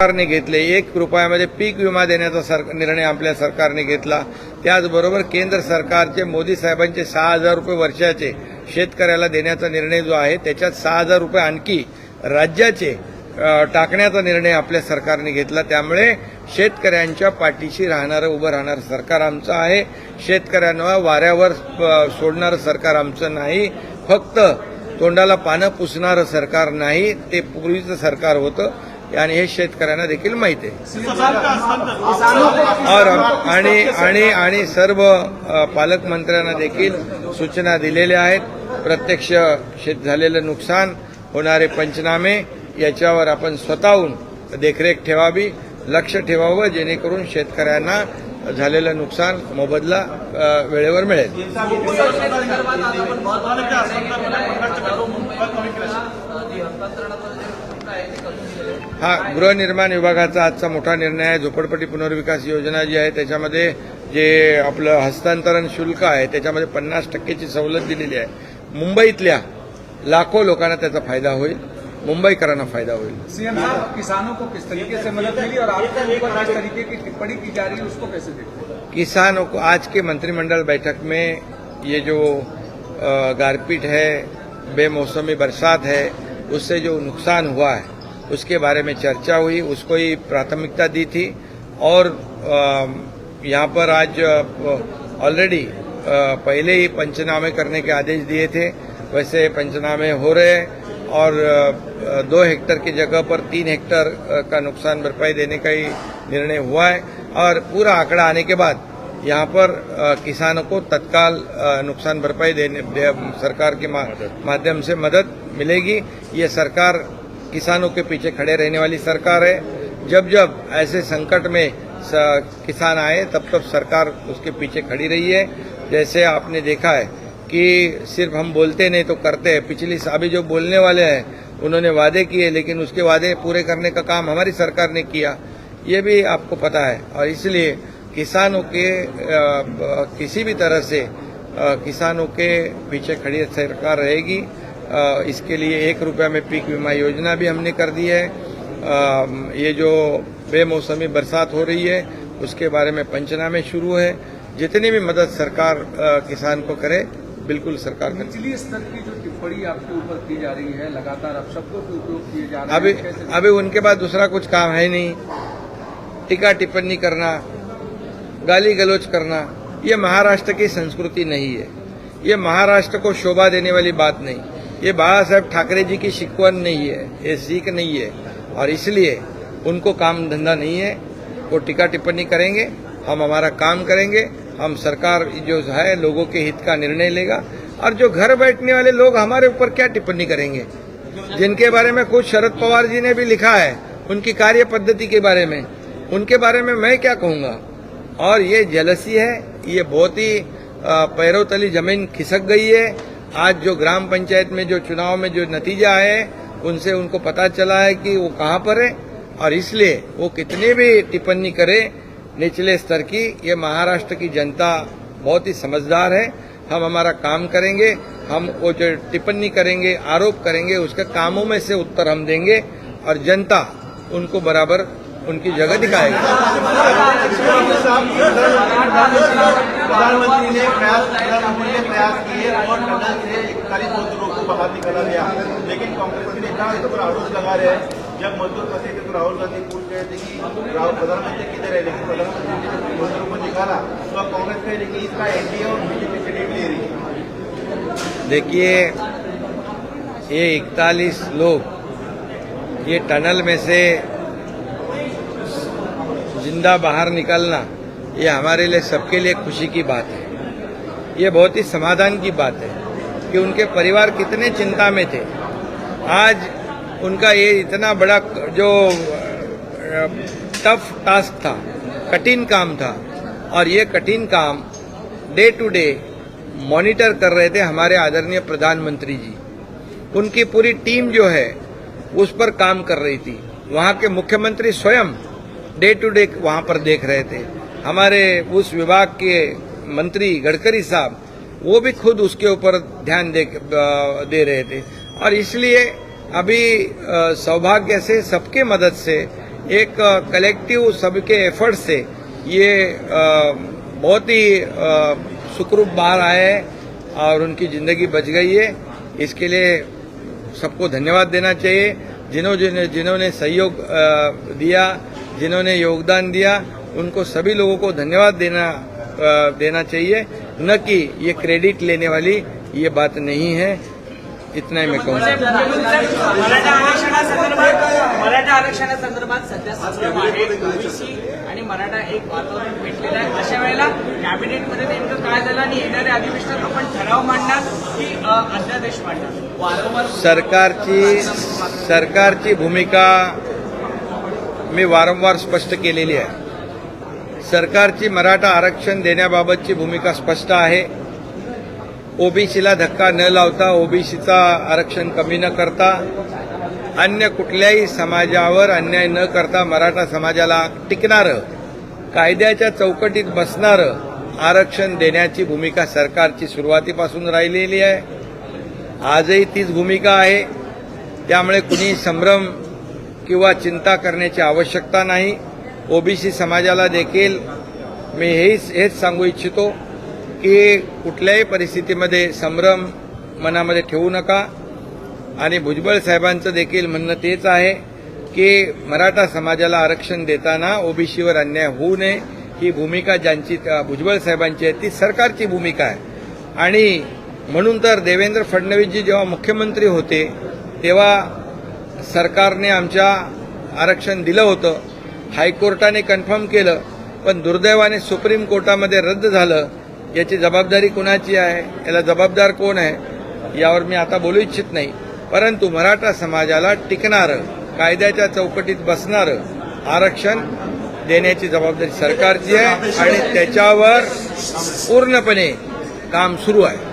सरकारने घेतले। 1 रुपयामध्ये पीक विमा देण्याचा निर्णय आपल्या सरकारने घेतला। त्याचबरोबर केंद्र सरकारचे मोदी साहेबांचे 6,000 रुपये वर्षाचे शेतकऱ्याला देण्याचा निर्णय जो आहे त्याच्यात 6,000 रुपये आणखी राज्याचे टाकण्याचा निर्णय आपल्या सरकारने घेतला। त्यामुळे शेतकऱ्यांच्या पाठीशी उभं राहणारं सरकार आमचं आहे। शेतकऱ्यांना वाऱ्यावर सोडणारं सरकार आमचं नाही। फक्त तोंडाला पानं पुसणारं सरकार नाही, ते पूर्वीचं सरकार होतं आणि हे शेतकऱ्यांना देखील माहिती आहे। आणि सर्व पालकमंत्र्यांना देखील सूचना दिलेल्या आहेत। प्रत्यक्ष झालेलं नुकसान, होणारे पंचनामे याच्यावर आपण स्वतःहून देखरेख ठेवावी, लक्ष ठेवावं, जेणेकरून शेतकऱ्यांना झालेलं नुकसान मोबदला वेळेवर मिळेल। हा गृहनिर्माण विभागाचा आजचा मोठा निर्णय आहे। झोपडपट्टी पुनर्विकास योजना जी आहे त्याच्यामध्ये जे आपलं हस्तांतरण शुल्क आहे त्याच्यामध्ये 50% सवलत दिलेली आहे। मुंबईतल्या लाखो लोकांना त्याचा फायदा होईल, मुंबईकरांना फायदा होईल। सीएम साहब, किसानों को किस तरीके से मदद मिली और आपके ऊपर किस तरीके की टिप्पणी की जा रही है उसको कैसे देखते हैं? किसानों को आज के मंत्रिमंडल बैठक में ये जो गारपीट है, बेमौसमी बरसात है, उससे जो नुकसान हुआ है उसके बारे में चर्चा हुई, उसको ही प्राथमिकता दी थी। और यहाँ पर आज ऑलरेडी पहले ही पंचनामे करने के आदेश दिए थे, वैसे पंचनामे हो रहे हैं और 2 हेक्टर की जगह पर 3 हेक्टर का नुकसान भरपाई देने का ही निर्णय हुआ है। और पूरा आंकड़ा आने के बाद यहाँ पर किसानों को तत्काल नुकसान भरपाई देने सरकार के माध्यम से मदद मिलेगी। ये सरकार किसानों के पीछे खड़े रहने वाली सरकार है। जब जब ऐसे संकट में किसान आए तब तब सरकार उसके पीछे खड़ी रही है। जैसे आपने देखा है कि सिर्फ हम बोलते नहीं तो करते हैं। पिछली अभी जो बोलने वाले हैं उन्होंने वादे किए, लेकिन उसके वादे पूरे करने का काम हमारी सरकार ने किया, ये भी आपको पता है। और इसलिए किसानों के किसी भी तरह से किसानों के पीछे खड़ी सरकार रहेगी। इसके लिए 1 रुपया में पीक बीमा योजना भी हमने कर दी है। ये जो बेमौसमी बरसात हो रही है उसके बारे में पंचनामे शुरू है। जितनी भी मदद सरकार किसान को करे, बिल्कुल सरकार करेगी। निचली स्तर की जो टिप्पणी आपके ऊपर की जा रही है, लगातार अब शब्दों के उपयोग किए जा रहे हैं, अभी उनके पास दूसरा कुछ काम है नहीं। टीका टिप्पणी करना, गाली गलौज करना, ये महाराष्ट्र की संस्कृति नहीं है। ये महाराष्ट्र को शोभा देने वाली बात नहीं, ये बाला साहेब ठाकरे जी की शिकवण नहीं है, ये सीख नहीं है। और इसलिए उनको काम धंधा नहीं है, वो टीका टिप्पणी करेंगे, हम हमारा काम करेंगे। हम सरकार जो है लोगों के हित का निर्णय लेगा। और जो घर बैठने वाले लोग हमारे ऊपर क्या टिप्पणी करेंगे, जिनके बारे में खुद शरद पवार जी ने भी लिखा है उनकी कार्य पद्धति के बारे में, उनके बारे में मैं क्या कहूँगा। और ये जेलसी है, ये बहुत ही पैरों तली जमीन खिसक गई है। आज जो ग्राम पंचायत में जो चुनाव में जो नतीजा है उनसे उनको पता चला है कि वो कहाँ पर है। और इसलिए वो कितनी भी टिप्पणी करे निचले स्तर की, ये महाराष्ट्र की जनता बहुत ही समझदार है। हम हमारा काम करेंगे, हम वो जो टिप्पणी करेंगे, आरोप करेंगे, उसके कामों में से उत्तर हम देंगे और जनता उनको बराबर उनकी जगह दिखाएगी। प्रधानमंत्री ने प्रयास किए और टनल से 41 मजदूरों को बाहर निकाला गया, लेकिन कांग्रेस ने कहा इस पर आरोप लगा रहे हैं। जब मजदूर फंसे थे तो राहुल गांधी पूछ रहे थे कि प्रधानमंत्री किधर है, लेकिन प्रधानमंत्री ने मजदूरों को निकाला। तो अब कांग्रेस कह रही कि इसका एनडीए और बीजेपी से लीड ले रही है। देखिए, ये 41 लोग ये टनल में से जिंदा बाहर निकलना, ये हमारे लिए सबके लिए खुशी की बात है। ये बहुत ही समाधान की बात है कि उनके परिवार कितने चिंता में थे। आज उनका ये इतना बड़ा जो टफ टास्क था, कठिन काम था, और ये कठिन काम डे टू डे मॉनिटर कर रहे थे हमारे आदरणीय प्रधानमंत्री जी। उनकी पूरी टीम जो है उस पर काम कर रही थी। वहाँ के मुख्यमंत्री स्वयं डे टू डे वहाँ पर देख रहे थे। हमारे उस विभाग के मंत्री गडकरी साहब, वो भी खुद उसके ऊपर ध्यान दे रहे थे। और इसलिए अभी सौभाग्य से सबके मदद से एक कलेक्टिव सबके एफर्ट से ये बहुत ही सुखरूप बाहर आए हैं और उनकी जिंदगी बच गई है। इसके लिए सबको धन्यवाद देना चाहिए। जिन्होंने सहयोग दिया, जिन्होंने योगदान दिया, उनको सभी लोगों को धन्यवाद देना चाहिए, न कि ये क्रेडिट लेने वाली ये बात नहीं है। इतना ही मैं कहूँगा। मराठा आरक्षणासंदर्भात सध्या संभ्रम आहे। ओबीसी आणि मराठा एक वातावरण भेटलेलं आहे। अशा वेळेला कॅबिनेटमध्ये नेमकं काय झालं आणि येणाऱ्या अधिवेशनात आपण ठराव मांडणार की अध्यादेश मांडणार? वारंवार सरकारची भूमिका मी वारंवार स्पष्ट केलेली आहे। सरकारची मराठा आरक्षण देण्याबाबतची भूमिका स्पष्ट आहे। ओबीसीला धक्का न लावता, ओबीसीचा आरक्षण कमी न करता, अन्य कुठल्याही समाजावर अन्याय न करता मराठा समाजाला टिकणारं, कायद्याच्या चौकटीत बसणारं आरक्षण देण्याची भूमिका सरकारची सुरुवातीपासून राहिलेली आहे। आजही तीच भूमिका आहे। त्यामुळे कुणी संभ्रम किंवा चिंता करण्याची आवश्यकता नाही। ओबीसी समाजाला देखील मी हेच सांगू इच्छितो की कुठल्याही परिस्थितीमध्ये संभ्रम मनामध्ये ठेवू नका। आणि भुजबळ साहेबांचं देखील म्हणणं तेच आहे की मराठा समाजाला आरक्षण देताना ओबीसीवर अन्याय होऊ नये, ही भूमिका ज्यांची भुजबळ साहेबांची आहे ती सरकारची भूमिका आहे। आणि म्हणून तर देवेंद्र फडणवीसजी जेव्हा मुख्यमंत्री होते तेव्हा सरकारने आमच्या आरक्षण दिलं होतं, हायकोर्टाने कन्फर्म केलं, पण दुर्दैवाने सुप्रीम कोर्टामध्ये रद्द झालं। याची जबाबदारी कुणाची आहे, याला जबाबदार कोण आहे, यावर मी आता बोलू इच्छित नाही। परंतु मराठा समाजाला टिकणारं, कायद्याच्या चौकटीत बसणारं आरक्षण देण्याची जबाबदारी सरकारची आहे आणि त्याच्यावर पूर्णपणे काम सुरू आहे।